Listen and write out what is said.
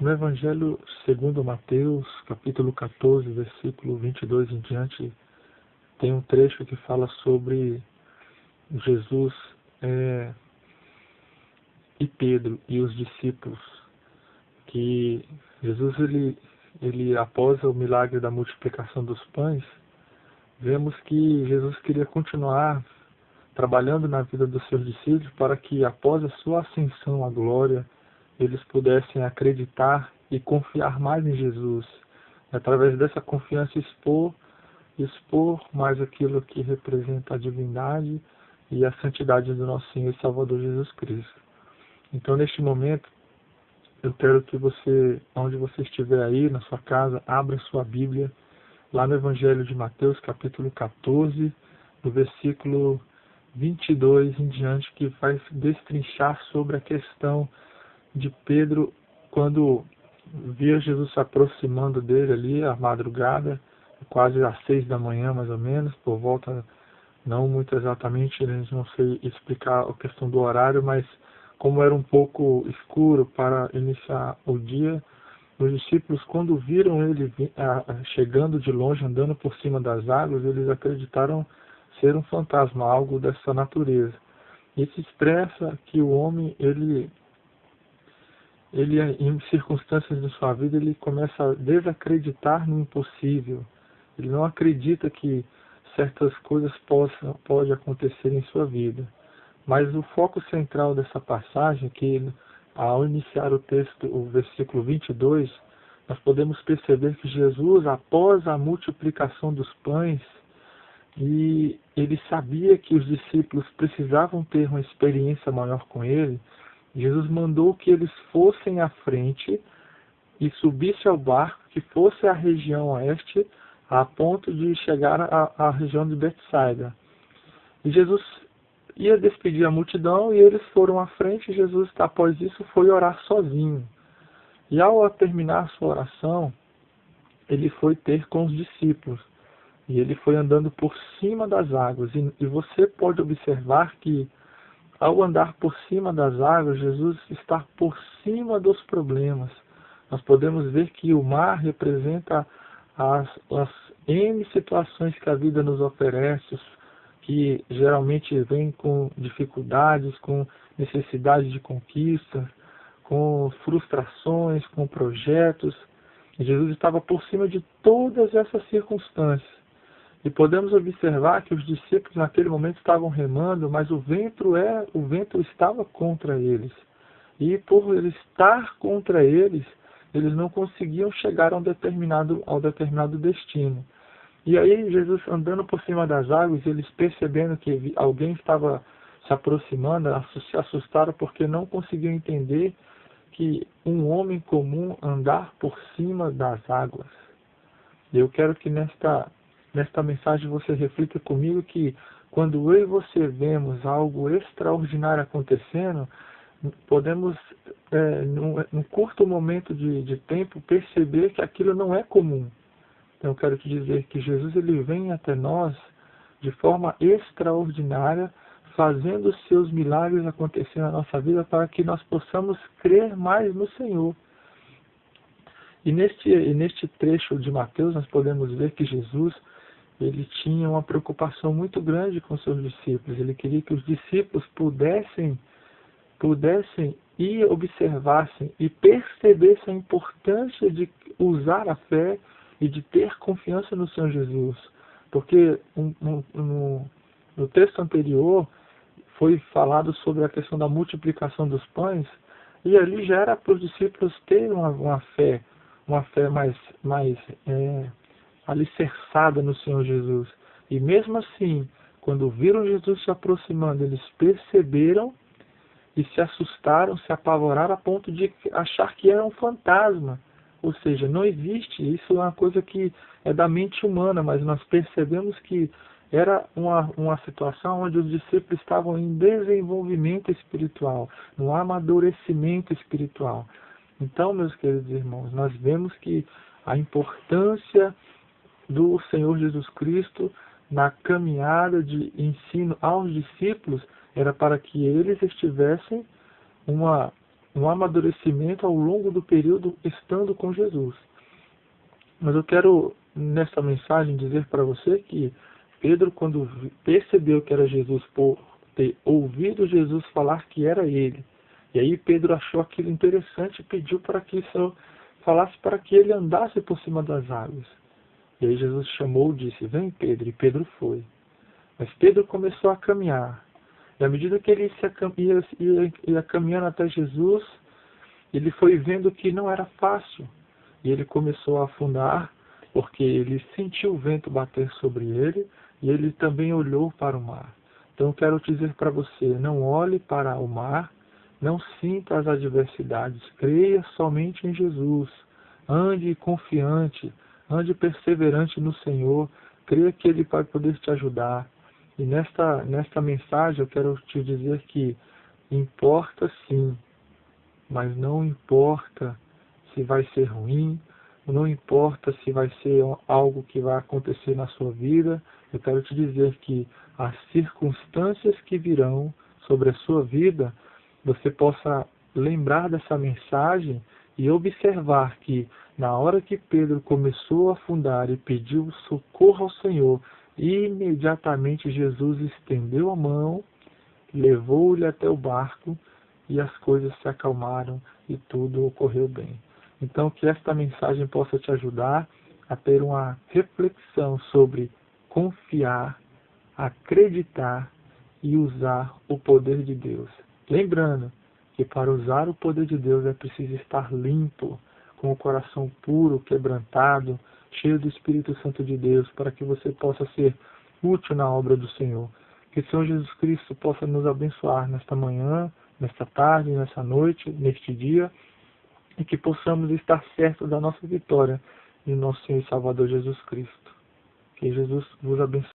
No Evangelho segundo Mateus, capítulo 14, versículo 22 em diante, tem um trecho que fala sobre Jesus e Pedro e os discípulos, que Jesus, ele após o milagre da multiplicação dos pães, vemos que Jesus queria continuar trabalhando na vida dos seus discípulos para que após a sua ascensão à glória, eles pudessem acreditar e confiar mais em Jesus. Através dessa confiança expor mais aquilo que representa a divindade e a santidade do nosso Senhor e Salvador Jesus Cristo. Então, neste momento, eu quero que você, onde você estiver aí, na sua casa, abra sua Bíblia, lá no Evangelho de Mateus, capítulo 14, no versículo 22 em diante, que vai destrinchar sobre a questão de Pedro, quando via Jesus se aproximando dele ali, à madrugada, quase às 6 da manhã, mais ou menos, por volta, não muito exatamente, não sei explicar a questão do horário, mas como era um pouco escuro para iniciar o dia, os discípulos, quando viram ele chegando de longe, andando por cima das águas, eles acreditaram ser um fantasma, algo dessa natureza. Isso expressa que o homem, ele em circunstâncias de sua vida, ele começa a desacreditar no impossível. Ele não acredita que certas coisas podem acontecer em sua vida. Mas o foco central dessa passagem, que ao iniciar o texto, o versículo 22, nós podemos perceber que Jesus, após a multiplicação dos pães, e ele sabia que os discípulos precisavam ter uma experiência maior com ele, Jesus mandou que eles fossem à frente e subissem ao barco, que fosse à região oeste, a ponto de chegar à região de Betsaida. E Jesus ia despedir a multidão e eles foram à frente, e Jesus, após isso, foi orar sozinho. E ao terminar sua oração, ele foi ter com os discípulos. E ele foi andando por cima das águas. E você pode observar que, ao andar por cima das águas, Jesus está por cima dos problemas. Nós podemos ver que o mar representa as N situações que a vida nos oferece, que geralmente vem com dificuldades, com necessidade de conquista, com frustrações, com projetos. E Jesus estava por cima de todas essas circunstâncias. E podemos observar que os discípulos naquele momento estavam remando, mas o vento estava contra eles. E por ele estar contra eles, eles não conseguiam chegar ao determinado destino. E aí Jesus, andando por cima das águas, eles percebendo que alguém estava se aproximando, se assustaram porque não conseguiam entender que um homem comum andar por cima das águas. E eu quero que nesta mensagem você reflita comigo que quando eu e você vemos algo extraordinário acontecendo, podemos, num curto momento de tempo, perceber que aquilo não é comum. Então eu quero te dizer que Jesus, ele vem até nós de forma extraordinária, fazendo os seus milagres acontecer na nossa vida para que nós possamos crer mais no Senhor. E neste trecho de Mateus nós podemos ver que Jesus, ele tinha uma preocupação muito grande com seus discípulos. Ele queria que os discípulos pudessem e observassem e percebessem a importância de usar a fé e de ter confiança no Senhor Jesus. Porque no texto anterior foi falado sobre a questão da multiplicação dos pães, e ali já era para os discípulos terem uma fé mais alicerçada no Senhor Jesus. E mesmo assim, quando viram Jesus se aproximando, eles perceberam e se assustaram, se apavoraram a ponto de achar que era um fantasma. Ou seja, não existe, isso é uma coisa que é da mente humana, mas nós percebemos que era uma situação onde os discípulos estavam em desenvolvimento espiritual, no amadurecimento espiritual. Então, meus queridos irmãos, nós vemos que a importância do Senhor Jesus Cristo na caminhada de ensino aos discípulos era para que eles tivessem uma um amadurecimento ao longo do período estando com Jesus. Mas eu quero, nessa mensagem, dizer para você que Pedro, quando percebeu que era Jesus, por ter ouvido Jesus falar que era ele, e aí Pedro achou aquilo interessante e pediu para que isso falasse para que ele andasse por cima das águas. E aí Jesus chamou e disse: vem Pedro, e Pedro foi. Mas Pedro começou a caminhar, e à medida que ele ia caminhando até Jesus, ele foi vendo que não era fácil, e ele começou a afundar, porque ele sentiu o vento bater sobre ele, e ele também olhou para o mar. Então eu quero dizer para você, não olhe para o mar, não sinta as adversidades, creia somente em Jesus, ande confiante, ande perseverante no Senhor, creia que Ele vai poder te ajudar. E nesta mensagem eu quero te dizer que importa sim, mas não importa se vai ser ruim, não importa se vai ser algo que vai acontecer na sua vida. Eu quero te dizer que as circunstâncias que virão sobre a sua vida, você possa lembrar dessa mensagem e observar que na hora que Pedro começou a afundar e pediu socorro ao Senhor, imediatamente Jesus estendeu a mão, levou-lhe até o barco e as coisas se acalmaram e tudo ocorreu bem. Então, que esta mensagem possa te ajudar a ter uma reflexão sobre confiar, acreditar e usar o poder de Deus. Lembrando que para usar o poder de Deus é preciso estar limpo, com o coração puro, quebrantado, cheio do Espírito Santo de Deus, para que você possa ser útil na obra do Senhor. Que o Senhor Jesus Cristo possa nos abençoar nesta manhã, nesta tarde, nessa noite, neste dia, e que possamos estar certos da nossa vitória em nosso Senhor e Salvador Jesus Cristo. Que Jesus vos abençoe.